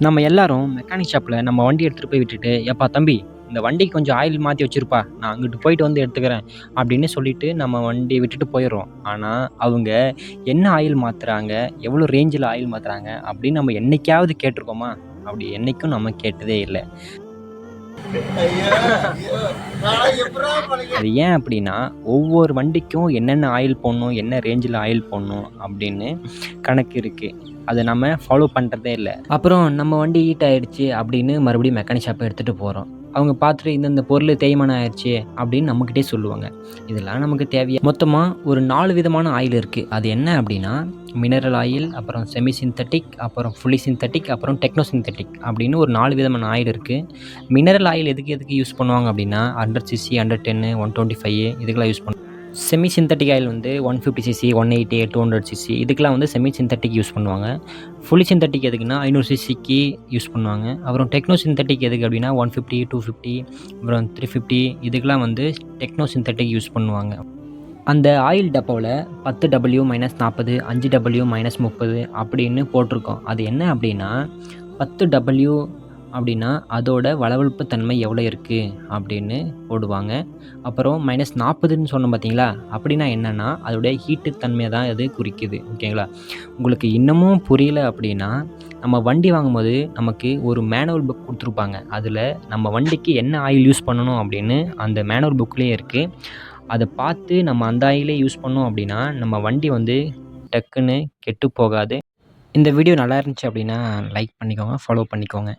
நம்ம எல்லாரும் மெக்கானிக் ஷாப்பில் நம்ம வண்டி எடுத்துகிட்டு போய் விட்டுட்டு, "ஏப்பா தம்பி, இந்த வண்டிக்கு கொஞ்சம் ஆயில் மாற்றி வச்சிருப்பா, நான் அங்கிட்டு போயிட்டு வந்து எடுத்துக்கிறேன்" அப்படின்னு சொல்லிட்டு நம்ம வண்டியை விட்டுட்டு போயிடுறோம். ஆனால் அவங்க என்ன ஆயில் மாற்றுறாங்க, எவ்வளோ ரேஞ்சில் ஆயில் மாற்றுறாங்க அப்படின்னு நம்ம என்னைக்காவது கேட்டிருக்கோமா? அப்படி என்னைக்கும் நம்ம கேட்டதே இல்லை. அது ஏன் அப்படின்னா, ஒவ்வொரு வண்டிக்கும் என்னென்ன ஆயில் போடணும், என்ன ரேஞ்சில் ஆயில் போடணும் அப்படின்னு கணக்கு இருக்கு. அத நம்ம ஃபாலோ பண்றதே இல்ல. அப்புறம் நம்ம வண்டி ஹீட் ஆயிடுச்சு அப்படின்னு மறுபடியும் மெக்கானிக் ஷாப் எடுத்துட்டு போறோம். அவங்க பார்த்துட்டு இந்தந்த பொருள் தேய்மானம் ஆயிடுச்சு அப்படின்னு நம்மகிட்டயே சொல்லுவாங்க. இதெல்லாம் நமக்கு தேவையா? மொத்தமா ஒரு 4 விதமான ஆயில் இருக்கு. அது என்ன அப்படின்னா, மினரல் ஆயில், அப்புறம் செமி சிந்தெடிக், அப்புறம் ஃபுல்லி சிந்தெடிக், அப்புறம் டெக்னோ சிந்தெடிக் அப்படின்னு ஒரு 4 விதமான ஆயில் இருக்கு. மினரல் ஆயில் எதுக்கு எதுக்கு யூஸ் பண்ணுவாங்க அப்படின்னா, 100 சிசி, 110, 125 இதுக்கெல்லாம் யூஸ் பண்ணுவாங்க. செமி சிந்தெடிக் ஆயில் வந்து 150 சிசி, 180, 200 சிசி இதுக்கெல்லாம் வந்து செமி சிந்தெடிக் யூஸ் பண்ணுவாங்க. ஃபுல்லி சிந்தெடிக் எதுக்குன்னா 500 சிசிக்கு யூஸ் பண்ணுவாங்க. அப்புறம் டெக்னோ சிந்தெடிக் எதுக்கு அப்படின்னா 150, 250 அப்புறம் 350 இதுக்கெல்லாம் வந்து டெக்னோ சிந்தெடிக் யூஸ் பண்ணுவாங்க. அந்த ஆயில் டப்பாவில் 10W -40, 5W -30 அப்படின்னு போட்டிருக்கோம். அது என்ன அப்படின்னா 10W அப்படின்னா அதோட வளவளப்பு தன்மை எவ்வளோ இருக்குது அப்படின்னு போடுவாங்க. அப்புறம் -40ன்னு சொன்னோம் பார்த்தீங்களா, அப்படின்னா என்னென்னா அதோடைய ஹீட்டு தன்மையை தான் அது குறிக்குது. ஓகேங்களா? உங்களுக்கு இன்னமும் புரியல அப்படின்னா, நம்ம வண்டி வாங்கும்போது நமக்கு ஒரு மேனுவல் புக் கொடுத்துருப்பாங்க. அதில் நம்ம வண்டிக்கு என்ன ஆயில் யூஸ் பண்ணணும் அப்படின்னு அந்த மேனுவல் புக்லேயே இருக்குது. அத பார்த்து நம்ம அந்த ஆயிலே யூஸ் பண்ணோம் அப்படின்னா, நம்ம வண்டி வந்து டக்குன்னு கெட்டு போகாது. இந்த வீடியோ நல்லா இருந்துச்சு அப்படின்னா லைக் பண்ணிக்கோங்க, ஃபாலோ பண்ணிக்கோங்க.